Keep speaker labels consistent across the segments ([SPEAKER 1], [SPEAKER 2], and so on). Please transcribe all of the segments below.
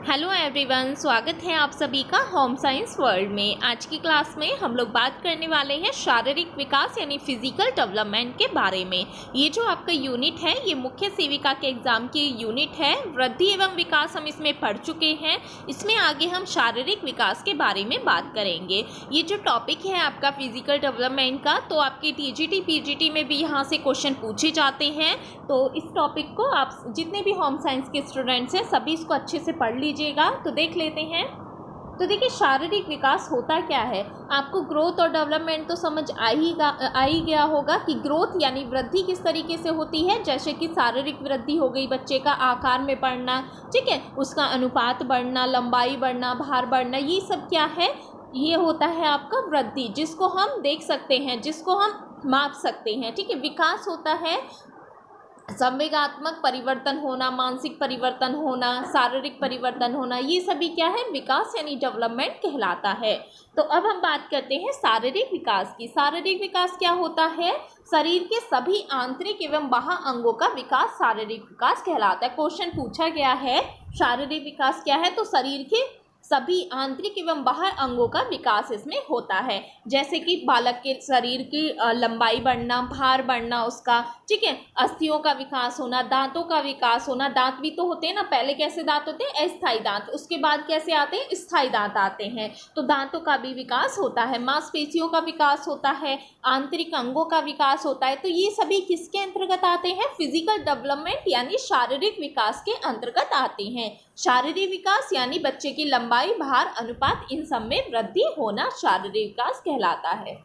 [SPEAKER 1] Hello everyone, स्वागत है आप सभी का होम साइंस वर्ल्ड में। आज की क्लास में हम लोग बात करने वाले हैं शारीरिक विकास यानी फिजिकल डेवलपमेंट के बारे में। ये जो आपका यूनिट है ये मुख्य सेविका के एग्जाम की यूनिट है। वृद्धि एवं विकास हम इसमें पढ़ चुके हैं। इसमें आगे हम शारीरिक विकास के बारे में बात करेंगे। ये जो टॉपिक है आपका फिजिकल डेवलपमेंट का, तो आपके टीजीटी पीजीटी में भी यहाँ से क्वेश्चन पूछे जाते हैं। तो इस टॉपिक को आप जितने भी होम साइंस के स्टूडेंट्स हैं सभी इसको अच्छे से पढ़ लीजिएगा। तो देख लेते हैं। तो देखिए, शारीरिक विकास होता क्या है। आपको ग्रोथ और डेवलपमेंट तो समझ आ ही गया होगा कि ग्रोथ यानी वृद्धि किस तरीके से होती है। जैसे कि शारीरिक वृद्धि हो गई, बच्चे का आकार में बढ़ना, ठीक है, उसका अनुपात बढ़ना, लंबाई बढ़ना, भार बढ़ना, ये सब क्या है, ये होता है आपका वृद्धि, जिसको हम देख सकते हैं, जिसको हम माप सकते हैं। ठीक है, विकास होता है संवेगात्मक परिवर्तन होना, मानसिक परिवर्तन होना, शारीरिक परिवर्तन होना, ये सभी क्या है, विकास यानी डेवलपमेंट कहलाता है। तो अब हम बात करते हैं शारीरिक विकास की। शारीरिक विकास क्या होता है, शरीर के सभी आंतरिक एवं बाह्य अंगों का विकास शारीरिक विकास कहलाता है। क्वेश्चन पूछा गया है शारीरिक विकास क्या है, तो शरीर के सभी आंतरिक एवं बाह्य अंगों का विकास इसमें होता है। जैसे कि बालक के शरीर की लंबाई बढ़ना, भार बढ़ना उसका, ठीक है, अस्थियों का विकास होना, दांतों का विकास होना। दांत भी तो होते हैं ना, पहले कैसे दांत होते हैं, अस्थायी दांत, उसके बाद कैसे आते हैं, स्थायी दांत आते हैं। तो दांतों का भी विकास होता है, मांसपेशियों का विकास होता है, आंतरिक अंगों का विकास होता है। तो ये सभी किसके अंतर्गत आते हैं, फिजिकल डेवलपमेंट यानी शारीरिक विकास के अंतर्गत आते हैं। शारीरिक विकास यानी बच्चे की लंबाई, भार, अनुपात, इन सब में वृद्धि होना शारीरिक विकास कहलाता है।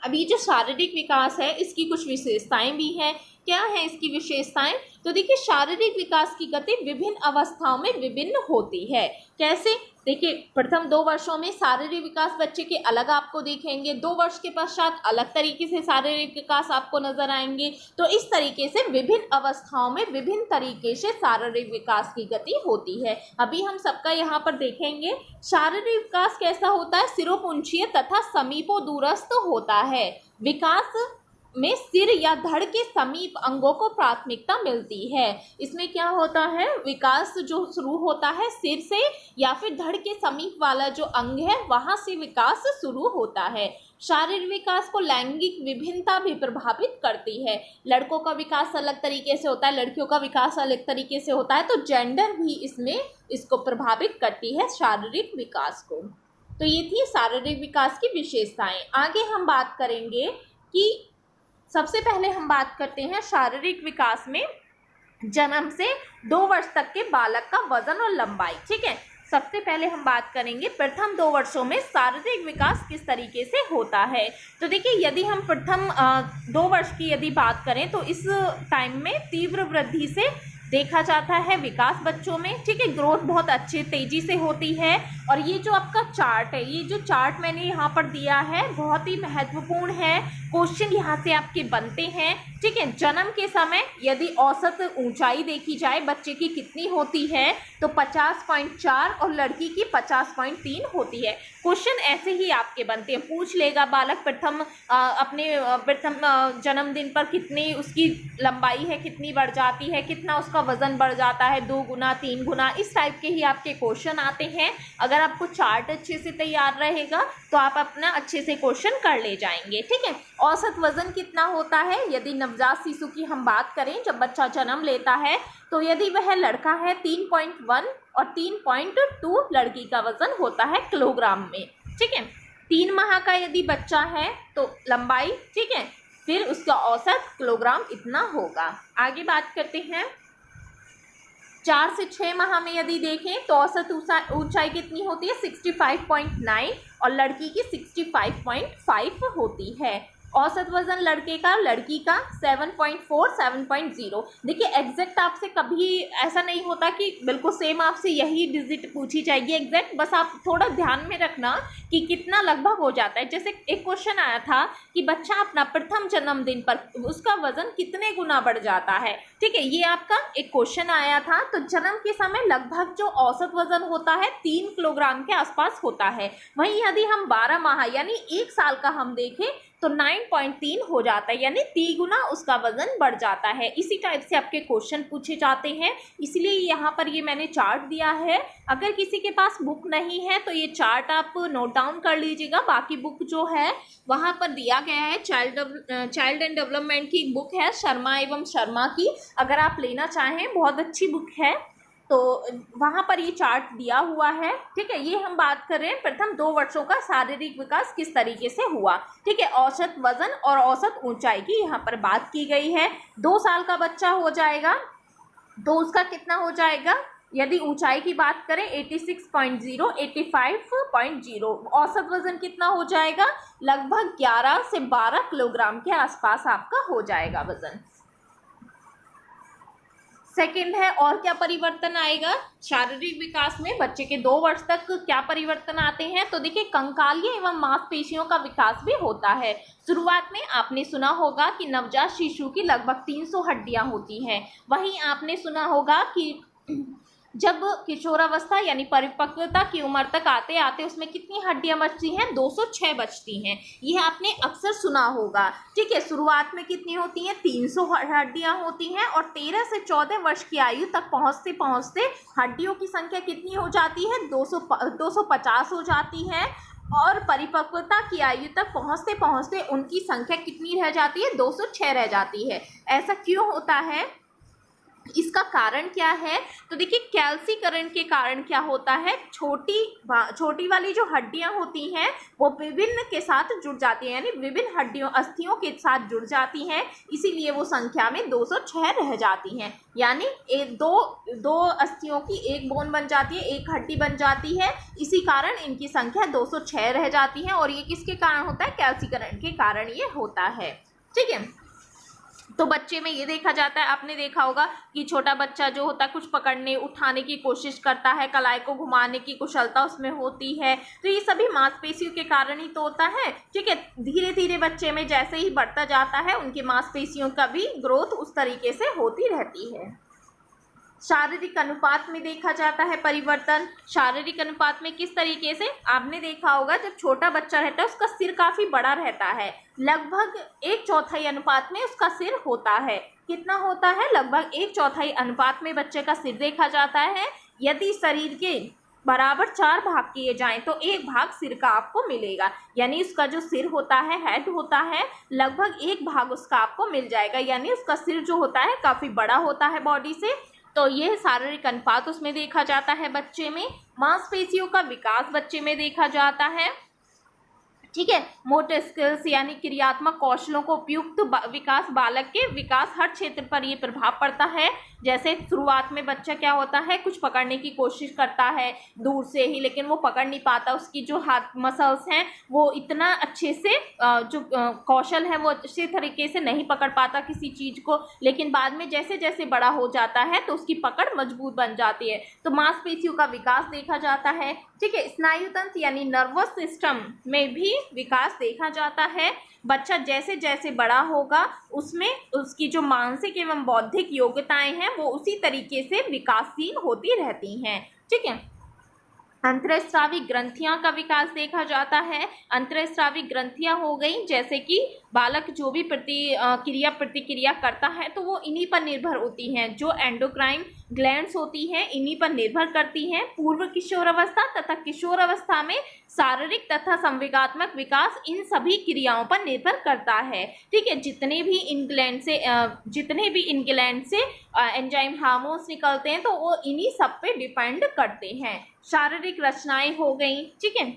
[SPEAKER 1] अब ये जो शारीरिक विकास है इसकी कुछ विशेषताएं भी हैं। क्या है इसकी विशेषताएं, तो देखिए, शारीरिक विकास की गति विभिन्न अवस्थाओं में विभिन्न होती है। कैसे, देखिए, प्रथम 2 वर्षों में शारीरिक विकास बच्चे के अलग आपको दिखेंगे, 2 वर्ष के पश्चात अलग तरीके से शारीरिक विकास आपको नजर आएंगे। तो इस तरीके से विभिन्न अवस्थाओं में विभिन्न तरीके से शारीरिक विकास की गति होती है। अभी हम सबका यहाँ पर देखेंगे शारीरिक विकास कैसा होता है, सिरोपुंछीय तथा समीपो दूरस्थ होता है। विकास में सिर या धड़ के समीप अंगों को प्राथमिकता मिलती है। इसमें क्या होता है, विकास जो शुरू होता है सिर से या फिर धड़ के समीप वाला जो अंग है वहां से विकास शुरू होता है। शारीरिक विकास को लैंगिक विभिन्नता भी प्रभावित करती है। लड़कों का विकास अलग तरीके से होता है, लड़कियों का विकास अलग तरीके से होता है। तो जेंडर भी इसमें इसको प्रभावित करती है शारीरिक विकास को। तो ये थी शारीरिक विकास की विशेषताएं। आगे हम बात करेंगे कि सबसे पहले हम बात करते हैं शारीरिक विकास में जन्म से 2 वर्ष तक के बालक का वजन और लंबाई। ठीक है, सबसे पहले हम बात करेंगे प्रथम 2 वर्षों में शारीरिक विकास किस तरीके से होता है। तो देखिए, यदि हम प्रथम 2 वर्ष की यदि बात करें तो इस टाइम में तीव्र वृद्धि से देखा जाता है विकास बच्चों में। ठीक है, ग्रोथ बहुत अच्छी तेजी से होती है। और ये जो आपका चार्ट है, ये जो चार्ट मैंने यहाँ पर दिया है बहुत ही महत्वपूर्ण है। क्वेश्चन यहाँ से आपके बनते हैं। ठीक है, जन्म के समय यदि औसत ऊंचाई देखी जाए बच्चे की कितनी होती है, तो 50.4 और लड़की की 50.3 होती है। क्वेश्चन ऐसे ही आपके बनते हैं, पूछ लेगा बालक अपने प्रथम जन्मदिन पर कितनी उसकी लंबाई है, कितनी बढ़ जाती है, कितना उसका वजन बढ़ जाता है, 2 गुना 3 गुना, इस टाइप के ही आपके क्वेश्चन आते हैं। अगर आपको चार्ट अच्छे से तैयार रहेगा तो आप अपना अच्छे से क्वेश्चन कर ले जाएंगे। ठीक है, औसत वजन कितना होता है, यदि नवजात शिशु की हम बात करें, जब बच्चा जन्म लेता है तो यदि वह लड़का है 3.1 और 3.2 लड़की का वजन होता है किलोग्राम में। ठीक है, 3 माह का यदि बच्चा है तो लंबाई, ठीक है, फिर उसका औसत किलोग्राम इतना होगा। आगे बात करते हैं, 4 से 6 माह में यदि देखें तो औसत ऊंचाई कितनी होती है, 65.9 और लड़की की 65.5 होती है। औसत वजन लड़के का, लड़की का 7.4 7.0। देखिए, एग्जैक्ट आपसे कभी ऐसा नहीं होता कि बिल्कुल सेम आपसे यही डिजिट पूछी जाएगी एग्जैक्ट, बस आप थोड़ा ध्यान में रखना कि कितना लगभग हो जाता है। जैसे एक क्वेश्चन आया था कि बच्चा अपना प्रथम जन्मदिन पर उसका वजन कितने गुना बढ़ जाता है। ठीक है, ये आपका एक क्वेश्चन आया था। तो जन्म के समय लगभग जो औसत वजन होता है 3 किलोग्राम के आसपास होता है। वहीं यदि हम 12 माह यानी 1 साल का हम देखें तो 9.3 हो जाता है, यानी 3 गुना उसका वजन बढ़ जाता है। इसी टाइप से आपके क्वेश्चन पूछे जाते हैं, इसलिए यहाँ पर ये मैंने चार्ट दिया है। अगर किसी के पास बुक नहीं है तो ये चार्ट आप नोट डाउन कर लीजिएगा। बाकी बुक जो है वहाँ पर दिया गया है, चाइल्ड एंड डेवलपमेंट की बुक है शर्मा एवं शर्मा की, अगर आप लेना चाहें बहुत अच्छी बुक है, तो वहाँ पर ये चार्ट दिया हुआ है। ठीक है, ये हम बात कर रहे हैं प्रथम 2 वर्षों का शारीरिक विकास किस तरीके से हुआ। ठीक है, औसत वजन और औसत ऊंचाई की यहाँ पर बात की गई है। 2 साल का बच्चा हो जाएगा तो उसका कितना हो जाएगा, यदि ऊंचाई की बात करें 86.0, 85.0, औसत वजन कितना हो जाएगा, लगभग 11 से 12 किलोग्राम के आसपास आपका हो जाएगा वजन। सेकंड है, और क्या परिवर्तन आएगा शारीरिक विकास में बच्चे के 2 वर्ष तक, क्या परिवर्तन आते हैं। तो देखिए, कंकालियों एवं मांसपेशियों का विकास भी होता है। शुरुआत में आपने सुना होगा कि नवजात शिशु की लगभग 300 हड्डियां होती हैं। वहीं आपने सुना होगा कि जब किशोरावस्था यानी परिपक्वता की उम्र तक आते आते उसमें कितनी हड्डियां बचती हैं, 206 बचती हैं। यह आपने अक्सर सुना होगा। ठीक है, शुरुआत में कितनी होती हैं, 300 हड्डियां होती हैं, और 13 से 14 वर्ष की आयु तक पहुंचते पहुंचते हड्डियों की संख्या कितनी हो जाती है, 250 हो जाती है, और परिपक्वता की आयु तक पहुंचते पहुंचते उनकी संख्या कितनी रह जाती है, 206 रह जाती है। ऐसा क्यों होता है, इसका कारण क्या है। तो देखिए, कैल्सीकरण के कारण क्या होता है, छोटी वाली जो हड्डियां होती हैं वो विभिन्न के साथ जुड़ जाती हैं, यानी विभिन्न हड्डियों अस्थियों के साथ जुड़ जाती हैं, इसीलिए वो संख्या में 206 रह जाती हैं। यानी दो अस्थियों की एक बोन बन जाती है, एक हड्डी बन जाती है, इसी कारण इनकी संख्या 206 रह जाती है। और ये किसके कारण होता है, कैल्सीकरण के कारण ये होता है। ठीक है, तो बच्चे में ये देखा जाता है, आपने देखा होगा कि छोटा बच्चा जो होता है कुछ पकड़ने उठाने की कोशिश करता है, कलाई को घुमाने की कुशलता उसमें होती है, तो ये सभी मांसपेशियों के कारण ही तो होता है। ठीक है, धीरे धीरे बच्चे में जैसे ही बढ़ता जाता है उनकी मांसपेशियों का भी ग्रोथ उस तरीके से होती रहती है। शारीरिक अनुपात में देखा जाता है परिवर्तन। शारीरिक अनुपात में किस तरीके से, आपने देखा होगा जब छोटा बच्चा रहता है उसका सिर काफी बड़ा रहता है, लगभग 1/4 अनुपात में उसका सिर होता है। कितना होता है, लगभग 1/4 अनुपात में बच्चे का सिर देखा जाता है। यदि शरीर के बराबर 4 भाग किए जाएं तो 1 भाग सिर का आपको मिलेगा, यानी उसका जो सिर होता है, हेड होता है, लगभग 1 भाग उसका आपको मिल जाएगा, यानी उसका सिर जो होता है काफी बड़ा होता है बॉडी से। तो यह शारीरिक अनुपात उसमें देखा जाता है बच्चे में। मांसपेशियों का विकास बच्चे में देखा जाता है। ठीक है, मोटर स्किल्स यानी क्रियात्मक कौशलों को उपयुक्त विकास, बालक के विकास हर क्षेत्र पर ये प्रभाव पड़ता है। जैसे शुरुआत में बच्चा क्या होता है, कुछ पकड़ने की कोशिश करता है दूर से ही, लेकिन वो पकड़ नहीं पाता, उसकी जो हाथ मसल्स हैं वो इतना अच्छे से जो कौशल है वो अच्छे तरीके से नहीं पकड़ पाता किसी चीज को, लेकिन बाद में जैसे जैसे बड़ा हो जाता है तो उसकी पकड़ मजबूत बन जाती है। तो मांसपेशियों का विकास देखा जाता है। ठीक है, स्नायु तंत्र यानी नर्वस सिस्टम में भी विकास देखा जाता है। बच्चा जैसे जैसे बड़ा होगा उसमें उसकी जो मानसिक एवं बौद्धिक योग्यताएं हैं वो उसी तरीके से विकासशील होती रहती हैं। ठीक है, अंतःस्रावी ग्रंथियां का विकास देखा जाता है। अंतःस्रावी ग्रंथियां हो गई, जैसे कि बालक जो भी प्रतिक्रिया करता है तो वो इन्हीं पर निर्भर होती हैं, जो एंडोक्राइन ग्लैंड्स होती हैं इन्हीं पर निर्भर करती हैं। पूर्व किशोरावस्था तथा किशोरावस्था में शारीरिक तथा संवेगात्मक विकास इन सभी क्रियाओं पर निर्भर करता है। ठीक है, जितने भी इन ग्लैंड से एंजाइम हार्मोन्स निकलते हैं तो वो इन्हीं सब पे डिपेंड करते हैं। शारीरिक रचनाएं हो गई। ठीक है,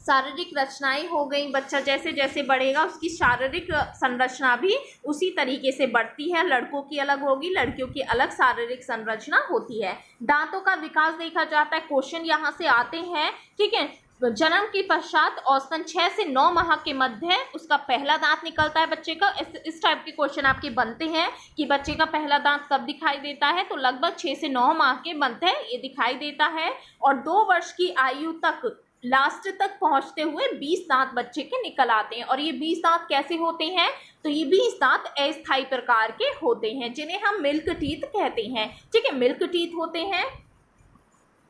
[SPEAKER 1] शारीरिक रचनाएं हो गई, बच्चा जैसे जैसे बढ़ेगा उसकी शारीरिक संरचना भी उसी तरीके से बढ़ती है। लड़कों की अलग होगी, लड़कियों की अलग शारीरिक संरचना होती है। दांतों का विकास देखा जाता है। क्वेश्चन यहाँ से आते हैं। ठीक है, जन्म के पश्चात औसतन 6 से 9 माह के मध्य उसका पहला दांत निकलता है बच्चे का। इस टाइप के क्वेश्चन आपके बनते हैं कि बच्चे का पहला दांत कब दिखाई देता है, तो लगभग 6 से 9 माह के मध्य ये दिखाई देता है। और 2 वर्ष की आयु तक लास्ट तक पहुंचते हुए 20 दांत बच्चे के निकल आते हैं। और ये 20 दांत कैसे होते हैं, तो ये 20 दांत अस्थायी प्रकार के होते हैं जिन्हें हम मिल्क टीथ कहते हैं। ठीक है, मिल्क टीथ होते हैं।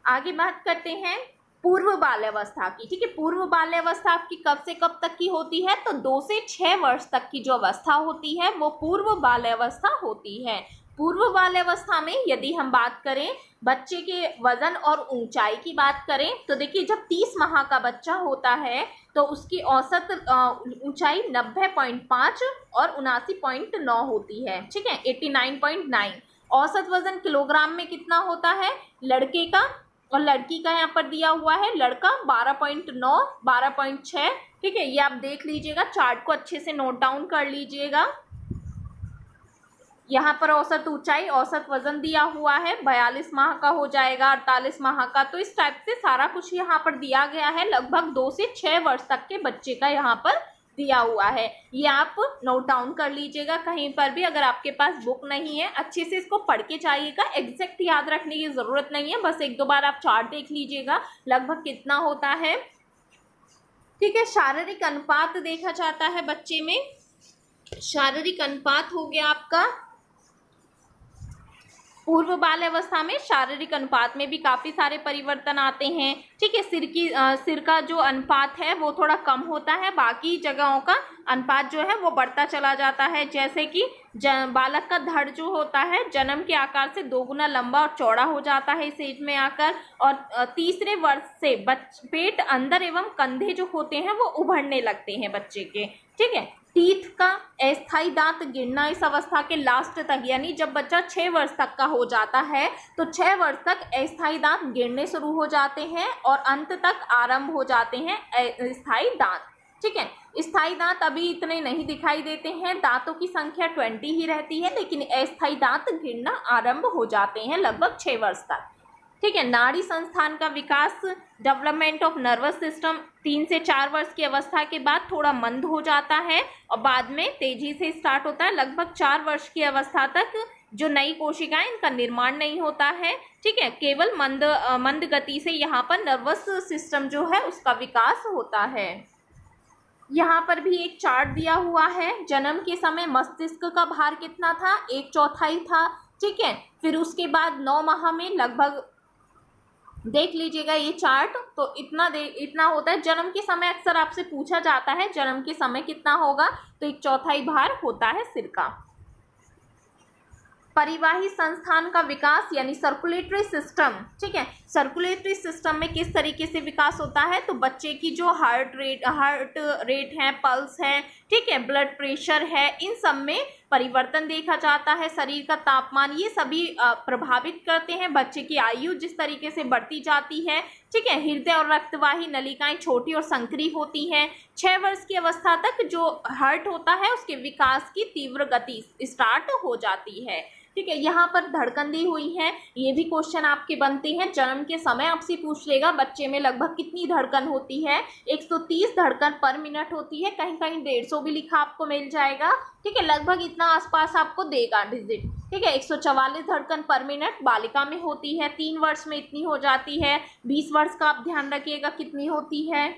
[SPEAKER 1] आगे बात करते हैं पूर्व बाल्यावस्था की, ठीक है। पूर्व बाल्यावस्था आपकी कब से कब तक की होती है, तो 2 से 6 वर्ष तक की जो अवस्था होती है वो पूर्व बाल्यावस्था होती है। पूर्व बाल्यावस्था में यदि हम बात करें बच्चे के वजन और ऊंचाई की बात करें तो देखिए जब 30 माह का बच्चा होता है तो उसकी औसत ऊंचाई 90.5 और 79.9 होती है, ठीक है, 89.9। औसत वजन किलोग्राम में कितना होता है लड़के का और लड़की का यहाँ पर दिया हुआ है, लड़का 12.9, 12.6, ठीक है। ये आप देख लीजिएगा, चार्ट को अच्छे से नोट डाउन कर लीजिएगा। यहाँ पर औसत ऊंचाई औसत वजन दिया हुआ है, 42 माह का हो जाएगा, 48 माह का। तो इस टाइप से सारा कुछ यहाँ पर दिया गया है, लगभग 2 से 6 वर्ष तक के बच्चे का यहाँ पर दिया हुआ है। ये आप नोट डाउन कर लीजिएगा कहीं पर भी, अगर आपके पास बुक नहीं है अच्छे से इसको पढ़ के जाइएगा, एग्जैक्ट याद रखने की जरूरत नहीं है, बस 1-2 बार आप चार्ट देख लीजिएगा लगभग कितना होता है, ठीक है। शारीरिक अनुपात देखा जाता है बच्चे में, शारीरिक अनुपात हो गया आपका पूर्व बाल्यावस्था में शारीरिक अनुपात में भी काफी सारे परिवर्तन आते हैं, ठीक है। सिर का जो अनुपात है वो थोड़ा कम होता है, बाकी जगहों का अनुपात जो है वो बढ़ता चला जाता है। जैसे कि बालक का धड़ जो होता है जन्म के आकार से 2 गुना लंबा और चौड़ा हो जाता है इस एज में आकर, और तीसरे वर्ष से पेट अंदर एवं कंधे जो होते हैं वो उभरने लगते हैं बच्चे के, ठीक है। टीथ का अस्थायी दांत गिरना इस अवस्था के लास्ट तक, यानी जब बच्चा 6 वर्ष तक का हो जाता है तो 6 वर्ष तक अस्थायी दांत गिरने शुरू हो जाते हैं और अंत तक आरंभ हो जाते हैं स्थायी दांत, ठीक है। स्थायी दांत अभी इतने नहीं दिखाई देते हैं, दांतों की संख्या 20 ही रहती है, लेकिन अस्थायी दांत गिरना आरंभ हो जाते हैं लगभग 6 वर्ष तक, ठीक है। नाड़ी संस्थान का विकास, डेवलपमेंट ऑफ नर्वस सिस्टम 3 से 4 वर्ष की अवस्था के बाद थोड़ा मंद हो जाता है और बाद में तेजी से स्टार्ट होता है। लगभग 4 वर्ष की अवस्था तक जो नई कोशिकाएं इनका निर्माण नहीं होता है, ठीक है, केवल मंद गति से यहाँ पर नर्वस सिस्टम जो है उसका विकास होता है। यहाँ पर भी एक चार्ट दिया हुआ है, जन्म के समय मस्तिष्क का भार कितना था, 1/4 था, ठीक है। फिर उसके बाद 9 माह में लगभग देख लीजिएगा ये चार्ट, तो इतना होता है। जन्म के समय अक्सर आपसे पूछा जाता है जन्म के समय कितना होगा, तो 1/4 भार होता है सिर का। परिवाही संस्थान का विकास यानी सर्कुलेटरी सिस्टम, ठीक है। सर्कुलेटरी सिस्टम में किस तरीके से विकास होता है, तो बच्चे की जो हार्ट रेट है, पल्स है, ठीक है, ब्लड प्रेशर है, इन सब में परिवर्तन देखा जाता है। शरीर का तापमान, ये सभी प्रभावित करते हैं बच्चे की आयु जिस तरीके से बढ़ती जाती है, ठीक है। हृदय और रक्तवाही नलिकाएं छोटी और संकरी होती हैं। 6 वर्ष की अवस्था तक जो हार्ट होता है उसके विकास की तीव्र गति स्टार्ट हो जाती है, ठीक है। यहाँ पर धड़कन दी हुई है, ये भी क्वेश्चन आपके बनते हैं जन्म के समय, आपसे पूछ लेगा बच्चे में लगभग कितनी धड़कन होती है, 130 धड़कन पर मिनट होती है, कहीं कहीं 150 भी लिखा आपको मिल जाएगा, ठीक है। लगभग इतना आसपास आपको देगा डिजिट, ठीक है। 144 धड़कन पर मिनट बालिका में होती है, 3 वर्ष में इतनी हो जाती है, 20 वर्ष का आप ध्यान रखिएगा कितनी होती है।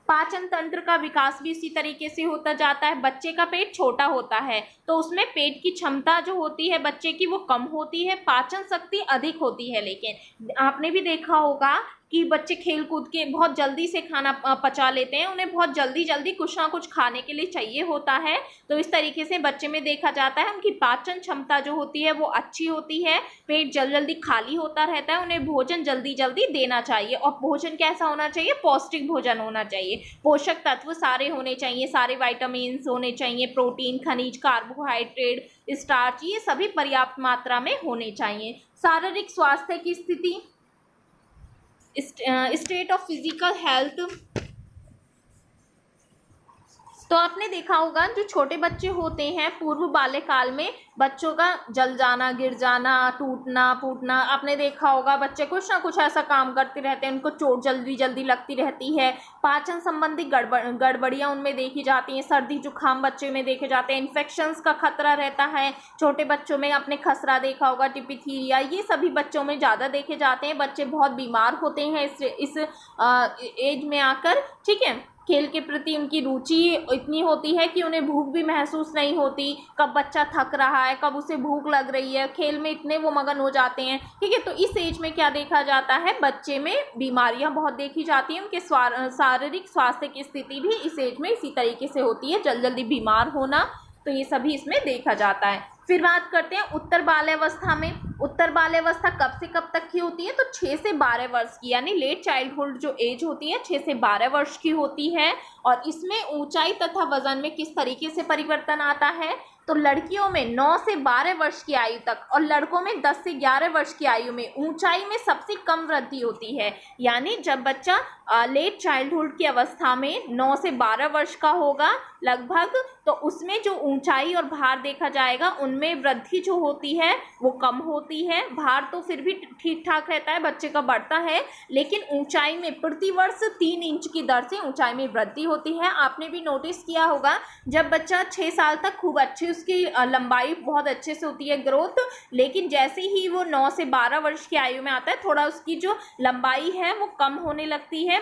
[SPEAKER 1] पाचन तंत्र का विकास भी इसी तरीके से होता जाता है। बच्चे का पेट छोटा होता है तो उसमें पेट की क्षमता जो होती है बच्चे की वो कम होती है, पाचन शक्ति अधिक होती है। लेकिन आपने भी देखा होगा कि बच्चे खेल कूद के बहुत जल्दी से खाना पचा लेते हैं, उन्हें बहुत जल्दी कुछ ना कुछ खाने के लिए चाहिए होता है, तो इस तरीके से बच्चे में देखा जाता है उनकी पाचन क्षमता जो होती है वो अच्छी होती है, पेट जल्दी खाली होता रहता है, उन्हें भोजन जल्दी देना चाहिए। और भोजन कैसा होना चाहिए, पौष्टिक भोजन होना चाहिए, पोषक तत्व सारे होने चाहिए, सारे विटामिन होने चाहिए, प्रोटीन, खनिज, कार्बोहाइड्रेट, स्टार्च, ये सभी पर्याप्त मात्रा में होने चाहिए। शारीरिक स्वास्थ्य की स्थिति, स्टेट ऑफ फिजिकल हेल्थ, तो आपने देखा होगा जो छोटे बच्चे होते हैं पूर्व बाल्यकाल में बच्चों का जल जाना, गिर जाना, टूटना फूटना, आपने देखा होगा बच्चे कुछ ना कुछ ऐसा काम करते रहते हैं, उनको चोट जल्दी लगती रहती है, पाचन संबंधी गड़बड़ियाँ उनमें देखी जाती हैं, सर्दी जुकाम बच्चे में देखे जाते हैं, इन्फेक्शंस का खतरा रहता है छोटे बच्चों में, आपने खसरा देखा होगा, डिप्थीरिया, ये सभी बच्चों में ज़्यादा देखे जाते हैं, बच्चे बहुत बीमार होते हैं इस एज में आकर, ठीक है। खेल के प्रति उनकी रुचि इतनी होती है कि उन्हें भूख भी महसूस नहीं होती, कब बच्चा थक रहा है, कब उसे भूख लग रही है, खेल में इतने वो मगन हो जाते हैं, ठीक है। तो इस एज में क्या देखा जाता है, बच्चे में बीमारियां बहुत देखी जाती हैं, उनके शारीरिक स्वास्थ्य की स्थिति भी इस एज में इसी तरीके से होती है, जल्दी जल्दी बीमार होना, तो ये सभी इसमें देखा जाता है। फिर बात करते हैं उत्तर बाल्यावस्था में। उत्तर बाल्यावस्था कब से कब तक की होती है, तो 6 से 12 वर्ष की, यानी लेट चाइल्डहुड जो एज होती है 6 से 12 वर्ष की होती है। और इसमें ऊंचाई तथा वजन में किस तरीके से परिवर्तन आता है, तो लड़कियों में 9 से 12 वर्ष की आयु तक और लड़कों में 10 से 11 वर्ष की आयु में ऊंचाई में सबसे कम वृद्धि होती है। यानी जब बच्चा लेट चाइल्डहुड की अवस्था में 9 से 12 वर्ष का होगा लगभग, तो उसमें जो ऊंचाई और भार देखा जाएगा उनमें वृद्धि जो होती है वो कम होती है। भार तो फिर भी ठीक ठाक रहता है, बच्चे का बढ़ता है, लेकिन ऊंचाई में प्रतिवर्ष 3 इंच की दर से ऊंचाई में वृद्धि होती है। आपने भी नोटिस किया होगा, जब बच्चा 6 साल तक खूब अच्छी उसकी लंबाई बहुत अच्छे से होती है ग्रोथ, लेकिन जैसे ही वो 9 से 12 वर्ष की आयु में आता है थोड़ा उसकी जो लंबाई है वो कम होने लगती है।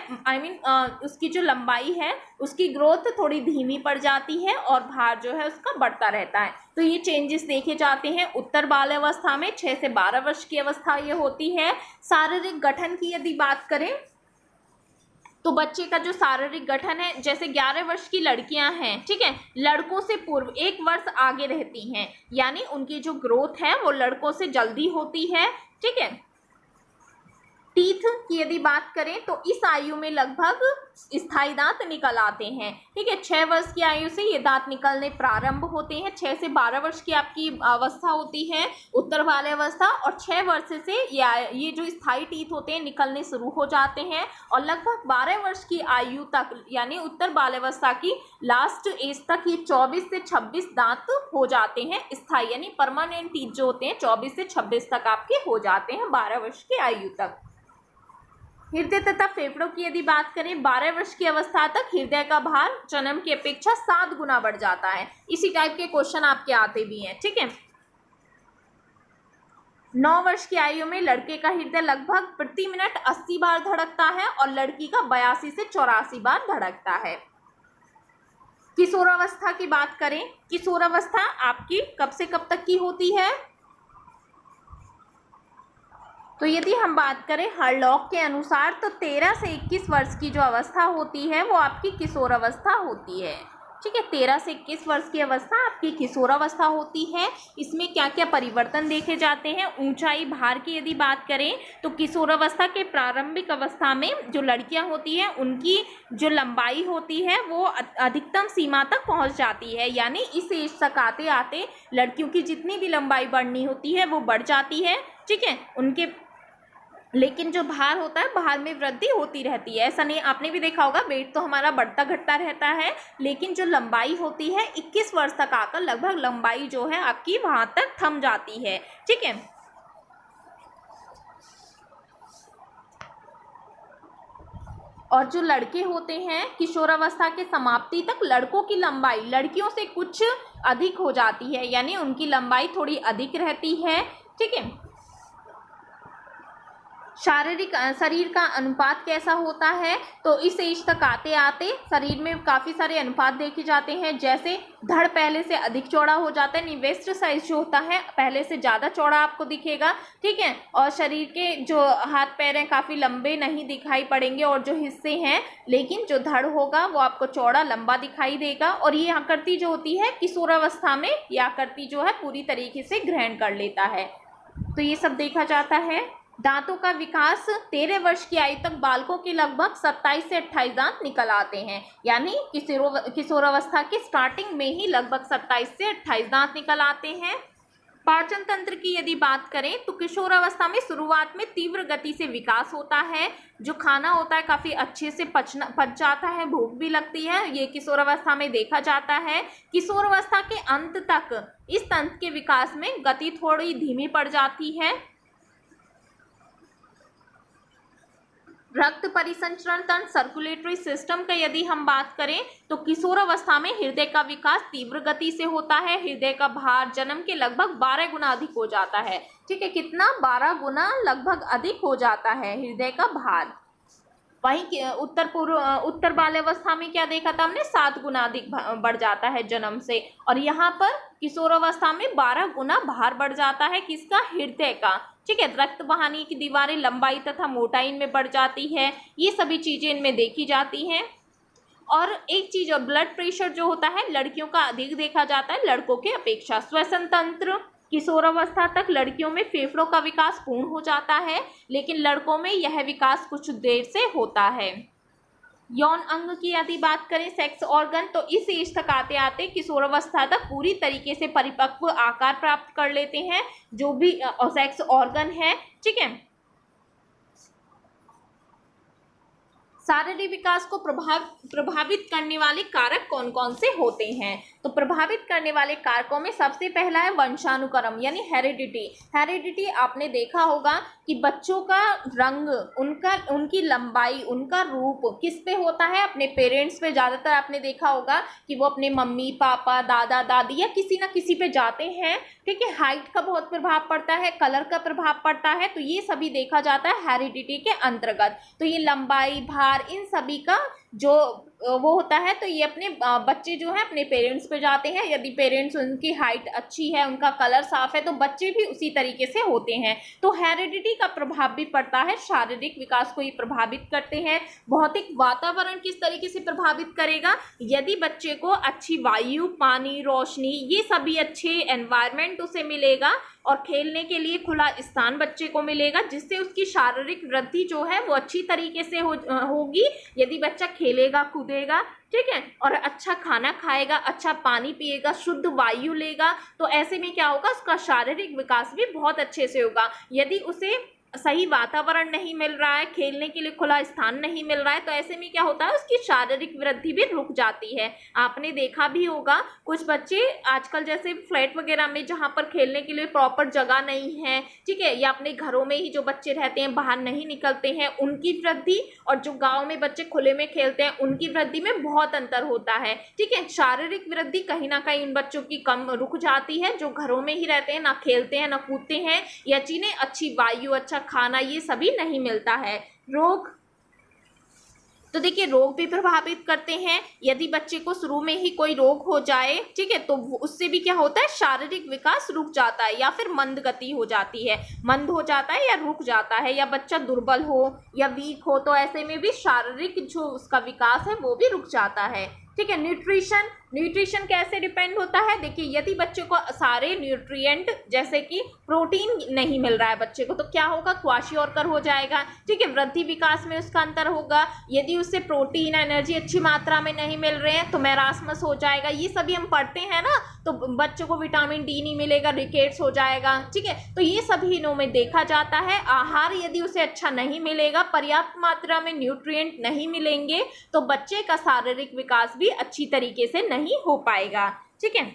[SPEAKER 1] उसकी जो लंबाई है उसकी ग्रोथ थोड़ी धीमी पड़ जाती है और भार जो है उसका बढ़ता रहता है। तो ये चेंजेस देखे जाते हैं उत्तर बाल्यावस्था में, 6 से 12 वर्ष की अवस्था ये होती है। शारीरिक गठन की यदि बात करें तो बच्चे का जो शारीरिक गठन है, जैसे 11 वर्ष की लड़कियां हैं, ठीक है, लड़कों से पूर्व 1 वर्ष आगे रहती हैं, यानी उनकी जो ग्रोथ है वो लड़कों से जल्दी होती है, ठीक है। टीथ की यदि बात करें तो इस आयु में लगभग स्थायी दांत निकल आते हैं, ठीक है। 6 वर्ष की आयु से ये दांत निकलने प्रारंभ होते हैं। 6 से 12 वर्ष की आपकी अवस्था होती है उत्तर बाल्यावस्था, और 6 वर्ष से ये जो स्थायी टीथ होते हैं निकलने शुरू हो जाते हैं, और लगभग 12 वर्ष की आयु तक यानी उत्तर बाल्यावस्था की लास्ट एज तक ये 24 से 26 दांत हो जाते हैं स्थायी, यानी परमानेंट टीथ जो होते हैं 24 से 26 तक आपके हो जाते हैं 12 वर्ष की आयु तक। हृदय तथा फेफड़ों की यदि बात करें, 12 वर्ष की अवस्था तक हृदय का भार जन्म की अपेक्षा 7 गुना बढ़ जाता है। इसी टाइप के क्वेश्चन आपके आते भी हैं, ठीक है। 9 वर्ष की आयु में लड़के का हृदय लगभग प्रति मिनट 80 बार धड़कता है और लड़की का 82 से 84 बार धड़कता है। किशोरावस्था की बात करें, किशोरावस्था आपकी कब से कब तक की होती है, तो यदि हम बात करें हरलॉक के अनुसार तो 13 से 21 वर्ष की जो अवस्था होती है वो आपकी किशोरावस्था होती है, ठीक है। 13 से 21 वर्ष की अवस्था आपकी किशोरावस्था होती है। इसमें क्या क्या परिवर्तन देखे जाते हैं, ऊंचाई भार की यदि बात करें तो किशोरावस्था के प्रारंभिक अवस्था में जो लड़कियां होती हैं उनकी जो लंबाई होती है वो अधिकतम सीमा तक पहुंच जाती है, यानी इस एज तक आते आते लड़कियों की जितनी भी लंबाई बढ़नी होती है वो बढ़ जाती है, ठीक है। उनके लेकिन जो भार होता है भार में वृद्धि होती रहती है, ऐसा नहीं, आपने भी देखा होगा वेट तो हमारा बढ़ता घटता रहता है, लेकिन जो लंबाई होती है 21 वर्ष तक आकर लगभग लंबाई जो है आपकी वहां तक थम जाती है, ठीक है। और जो लड़के होते हैं किशोरावस्था के समाप्ति तक लड़कों की लंबाई लड़कियों से कुछ अधिक हो जाती है, यानी उनकी लंबाई थोड़ी अधिक रहती है, ठीक है। शारीरिक शरीर का अनुपात कैसा होता है, तो इस एज तक आते आते शरीर में काफ़ी सारे अनुपात देखे जाते हैं, जैसे धड़ पहले से अधिक चौड़ा हो जाता है, वेस्ट साइज जो होता है पहले से ज़्यादा चौड़ा आपको दिखेगा, ठीक है। और शरीर के जो हाथ पैर हैं काफ़ी लंबे नहीं दिखाई पड़ेंगे, और जो हिस्से हैं लेकिन जो धड़ होगा वो आपको चौड़ा लंबा दिखाई देगा। और ये आकृति जो होती है किशोरावस्था में ये आकृति जो है पूरी तरीके से ग्रहण कर लेता है, तो ये सब देखा जाता है। दांतों का विकास 13 वर्ष की आयु तक बालकों के लगभग 27 से 28 दांत निकल आते हैं, यानी किशोरावस्था के स्टार्टिंग में ही लगभग 27 से 28 दांत निकल आते हैं। पाचन तंत्र की यदि बात करें तो किशोरावस्था में शुरुआत में तीव्र गति से विकास होता है, जो खाना होता है काफ़ी अच्छे से पच जाता है, भूख भी लगती है, ये किशोरावस्था में देखा जाता है। किशोरावस्था के अंत तक इस तंत्र के विकास में गति थोड़ी धीमी पड़ जाती है। रक्त परिसंचरण तंत्र सर्कुलेटरी सिस्टम का यदि हम बात करें तो किशोरावस्था में हृदय का विकास तीव्र गति से होता है, हृदय का भार जन्म के लगभग 12 गुना अधिक हो जाता है, ठीक है, कितना 12 गुना लगभग अधिक हो जाता है हृदय का भार। वहीं उत्तर बाल्यावस्था में क्या देखा था हमने, 7 गुना अधिक बढ़ जाता है जन्म से। और यहाँ पर किशोरावस्था में 12 गुना भार बढ़ जाता है, किसका, हृदय का। ठीक है, रक्त वाहिनी की दीवारें लंबाई तथा मोटाई इनमें बढ़ जाती है, ये सभी चीजें इनमें देखी जाती हैं। और एक चीज, और ब्लड प्रेशर जो होता है लड़कियों का अधिक देखा जाता है लड़कों के अपेक्षा। श्वसन तंत्र, किशोरावस्था तक लड़कियों में फेफड़ों का विकास पूर्ण हो जाता है, लेकिन लड़कों में यह विकास कुछ देर से होता है। यौन अंग की यदि बात करें, सेक्स ऑर्गन, तो इस एज तक आते आते किशोरावस्था तक पूरी तरीके से परिपक्व आकार प्राप्त कर लेते हैं जो भी सेक्स ऑर्गन है। ठीक है, शारीरिक विकास को प्रभावित करने वाले कारक कौन कौन से होते हैं? तो प्रभावित करने वाले कारकों में सबसे पहला है वंशानुक्रम यानी हेरिडिटी। हेरिडिटी आपने देखा होगा कि बच्चों का रंग, उनकी लंबाई, उनका रूप किस पे होता है, अपने पेरेंट्स पे। ज़्यादातर आपने देखा होगा कि वो अपने मम्मी पापा, दादा दादी या किसी ना किसी पे जाते हैं। ठीक है, हाइट का बहुत प्रभाव पड़ता है, कलर का प्रभाव पड़ता है, तो ये सभी देखा जाता है हेरिडिटी के अंतर्गत। तो ये लंबाई, भार, इन सभी का जो वो होता है, तो ये अपने बच्चे जो है अपने पेरेंट्स पे जाते हैं। यदि पेरेंट्स, उनकी हाइट अच्छी है, उनका कलर साफ है, तो बच्चे भी उसी तरीके से होते हैं। तो हेरिडिटी का प्रभाव भी पड़ता है, शारीरिक विकास को ये प्रभावित करते हैं। भौतिक वातावरण किस तरीके से प्रभावित करेगा? यदि बच्चे को अच्छी वायु, पानी, रोशनी, ये सभी अच्छे एनवायरनमेंट उसे मिलेगा और खेलने के लिए खुला स्थान बच्चे को मिलेगा, जिससे उसकी शारीरिक वृद्धि जो है वो अच्छी तरीके से होगी। यदि बच्चा खेलेगा कूदेगा, ठीक है, और अच्छा खाना खाएगा, अच्छा पानी पिएगा, शुद्ध वायु लेगा, तो ऐसे में क्या होगा, उसका शारीरिक विकास भी बहुत अच्छे से होगा। यदि उसे सही वातावरण नहीं मिल रहा है, खेलने के लिए खुला स्थान नहीं मिल रहा है, तो ऐसे में क्या होता है, उसकी शारीरिक वृद्धि भी रुक जाती है। आपने देखा भी होगा कुछ बच्चे आजकल जैसे फ्लैट वगैरह में जहाँ पर खेलने के लिए प्रॉपर जगह नहीं है, ठीक है, या अपने घरों में ही जो बच्चे रहते हैं, बाहर नहीं निकलते हैं, उनकी वृद्धि और जो गाँव में बच्चे खुले में खेलते हैं उनकी वृद्धि में बहुत अंतर होता है। ठीक है, शारीरिक वृद्धि कहीं ना कहीं उन बच्चों की कम रुक जाती है जो घरों में ही रहते हैं, ना खेलते हैं ना कूदते हैं, या जिन्हें अच्छी वायु, अच्छा खाना, ये सभी नहीं मिलता है। रोग, तो देखिए रोग भी प्रभावित करते हैं। यदि बच्चे को शुरू में ही कोई रोग हो जाए, ठीक है, तो उससे भी क्या होता है, शारीरिक विकास रुक जाता है या फिर मंद गति हो जाती है, मंद हो जाता है या रुक जाता है, या बच्चा दुर्बल हो या वीक हो, तो ऐसे में भी शारीरिक जो उसका विकास है वो भी रुक जाता है। ठीक है, न्यूट्रिशन कैसे डिपेंड होता है? देखिए यदि बच्चे को सारे न्यूट्रिएंट जैसे कि प्रोटीन नहीं मिल रहा है बच्चे को, तो क्या होगा, क्वाशियोरकर हो जाएगा। ठीक है, वृद्धि विकास में उसका अंतर होगा। यदि उससे प्रोटीन, एनर्जी अच्छी मात्रा में नहीं मिल रहे हैं तो मैरास्मस हो जाएगा। ये सभी हम पढ़ते हैं ना, तो बच्चों को विटामिन डी नहीं मिलेगा, रिकेट्स हो जाएगा। ठीक है, तो ये सभी इनों में देखा जाता है। आहार यदि उसे अच्छा नहीं मिलेगा, पर्याप्त मात्रा में न्यूट्रिएंट नहीं मिलेंगे, तो बच्चे का शारीरिक विकास भी अच्छी तरीके से नहीं हो पाएगा। ठीक है,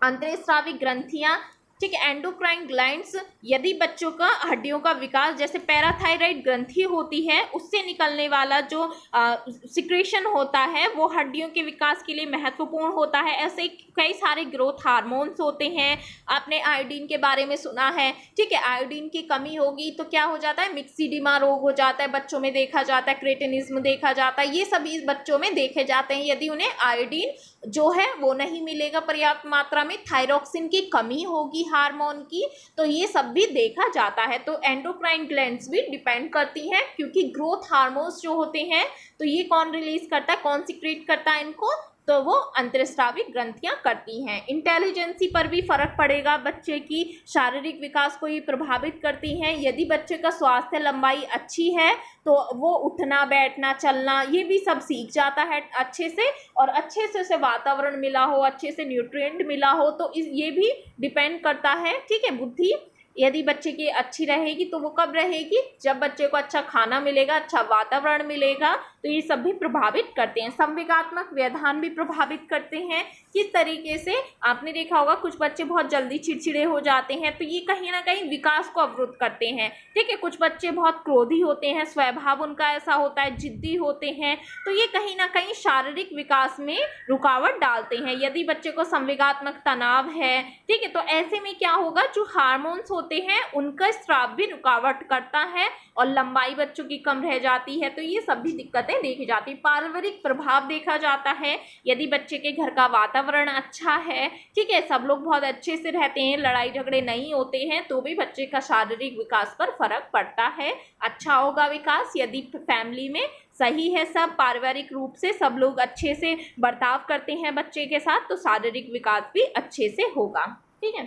[SPEAKER 1] अंतःस्रावी ग्रंथियां, ठीक है, एंडोक्राइन ग्लैंड्स, यदि बच्चों का हड्डियों का विकास, जैसे पैराथायराइड ग्रंथि होती है, उससे निकलने वाला जो सिक्रेशन होता है वो हड्डियों के विकास के लिए महत्वपूर्ण होता है। ऐसे कई सारे ग्रोथ हार्मोन्स होते हैं। आपने आयोडीन के बारे में सुना है, ठीक है, आयोडीन की कमी होगी तो क्या हो जाता है, मिक्सिडिमा रोग हो जाता है, बच्चों में देखा जाता है, क्रेटिनिज्म देखा जाता है, ये सभी बच्चों में देखे जाते हैं यदि उन्हें आयोडीन जो है वो नहीं मिलेगा पर्याप्त मात्रा में। थायरॉक्सिन की कमी होगी हार्मोन की, तो ये सब भी देखा जाता है। तो एंडोक्राइन ग्लैंड्स भी डिपेंड करती हैं, क्योंकि ग्रोथ हार्मोन्स जो होते हैं तो ये कौन रिलीज करता है, कौन सिक्रेट करता है इनको, तो वो अंतःस्रावी ग्रंथियां करती हैं। इंटेलिजेंसी पर भी फर्क पड़ेगा, बच्चे की शारीरिक विकास को ये प्रभावित करती हैं। यदि बच्चे का स्वास्थ्य, लंबाई अच्छी है तो वो उठना, बैठना, चलना, ये भी सब सीख जाता है अच्छे से, और अच्छे से उसे वातावरण मिला हो, अच्छे से न्यूट्रिएंट मिला हो, तो ये भी डिपेंड करता है। ठीक है, बुद्धि यदि बच्चे की अच्छी रहेगी तो वो कब रहेगी, जब बच्चे को अच्छा खाना मिलेगा, अच्छा वातावरण मिलेगा, तो ये सब भी प्रभावित करते हैं। संवेगात्मक व्यवधान भी प्रभावित करते हैं। किस तरीके से, आपने देखा होगा कुछ बच्चे बहुत जल्दी चिड़चिड़े हो जाते हैं, तो ये कहीं ना कहीं विकास को अवरुद्ध करते हैं। ठीक है, कुछ बच्चे बहुत क्रोधी होते हैं, स्वभाव उनका ऐसा होता है, जिद्दी होते हैं, तो ये कहीं ना कहीं शारीरिक विकास में रुकावट डालते हैं। यदि बच्चे को संवेगात्मक तनाव है, ठीक है, तो ऐसे में क्या होगा, जो हार्मोन्स होते हैं उनका स्राव भी रुकावट करता है और लंबाई बच्चों की कम रह जाती है। तो ये सब भी दिक्कतें देखी जाती है। पारिवारिक प्रभाव देखा जाता है, यदि बच्चे के घर का वातावरण अच्छा है, ठीक है, सब लोग बहुत अच्छे से रहते हैं, लड़ाई झगड़े नहीं होते हैं, तो भी बच्चे का शारीरिक विकास पर फर्क पड़ता है। अच्छा होगा विकास यदि फैमिली में सही है, सब पारिवारिक रूप से सब लोग अच्छे से बर्ताव करते हैं बच्चे के साथ, तो शारीरिक विकास भी अच्छे से होगा। ठीक है।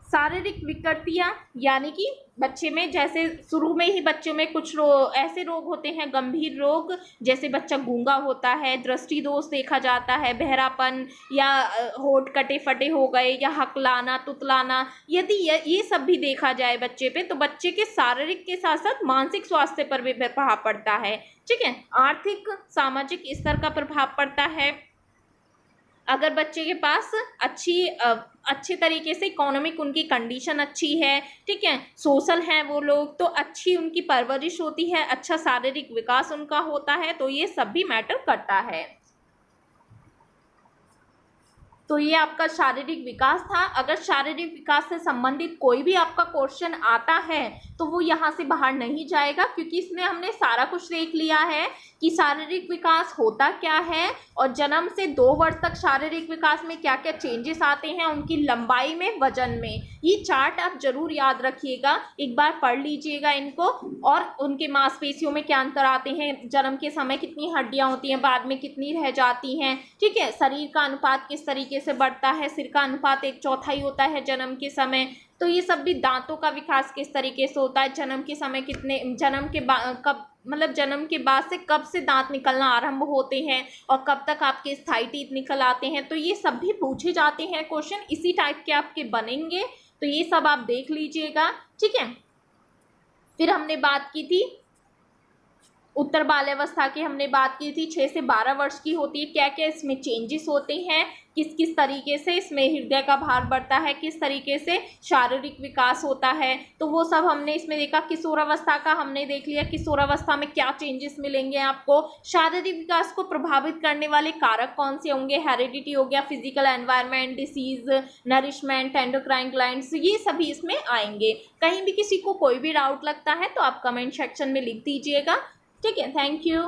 [SPEAKER 1] शारीरिक विकृतियां यानी कि बच्चे में जैसे शुरू में ही बच्चों में कुछ ऐसे रोग होते हैं, गंभीर रोग, जैसे बच्चा गूंगा होता है, दृष्टि दोष देखा जाता है, बहरापन या होठ कटे फटे हो गए या हकलाना तुतलाना, यदि ये सब भी देखा जाए बच्चे पे तो बच्चे के शारीरिक के साथ साथ मानसिक स्वास्थ्य पर भी प्रभाव पड़ता है। ठीक है। आर्थिक सामाजिक स्तर का प्रभाव पड़ता है। अगर बच्चे के पास अच्छे तरीके से इकोनॉमिक उनकी कंडीशन अच्छी है, ठीक है, सोशल हैं वो लोग, तो अच्छी उनकी परवरिश होती है, अच्छा शारीरिक विकास उनका होता है, तो ये सब भी मैटर करता है। तो ये आपका शारीरिक विकास था। अगर शारीरिक विकास से संबंधित कोई भी आपका क्वेश्चन आता है तो वो यहाँ से बाहर नहीं जाएगा, क्योंकि इसमें हमने सारा कुछ देख लिया है कि शारीरिक विकास होता क्या है और जन्म से 2 वर्ष तक शारीरिक विकास में क्या क्या चेंजेस आते हैं, उनकी लंबाई में, वजन में। ये चार्ट आप जरूर याद रखिएगा, एक बार पढ़ लीजिएगा इनको, और उनके मांसपेशियों में क्या अंतर आते हैं, जन्म के समय कितनी हड्डियां होती हैं, बाद में कितनी रह जाती हैं, ठीक है, शरीर का अनुपात किस तरीके से बढ़ता है, सिर का अनुपात 1/4 होता है जन्म के समय, तो ये सब भी, दांतों का विकास किस तरीके से होता है, जन्म के समय कितने, जन्म के बाद कब, मतलब जन्म के बाद से कब से दांत निकलना आरंभ होते हैं और कब तक आपके स्थायी टीथ निकल आते हैं, तो ये सब भी पूछे जाते हैं क्वेश्चन, इसी टाइप के आपके बनेंगे, तो ये सब आप देख लीजिएगा। ठीक है। फिर हमने बात की थी उत्तर बाल्यावस्था की, हमने बात की थी 6 से 12 वर्ष की होती है, क्या क्या इसमें चेंजेस होते हैं, किस किस तरीके से इसमें हृदय का भार बढ़ता है, किस तरीके से शारीरिक विकास होता है, तो वो सब हमने इसमें देखा। किशोरावस्था का हमने देख लिया, किशोरावस्था में क्या चेंजेस मिलेंगे आपको, शारीरिक विकास को प्रभावित करने वाले कारक कौन से होंगे, हेरिडिटी हो गया, physical environment, disease, nourishment, endocrine glands, ये सभी इसमें आएंगे। कहीं भी किसी को कोई भी डाउट लगता है तो आप कमेंट सेक्शन में लिख दीजिएगा। ठीक है। Thank you.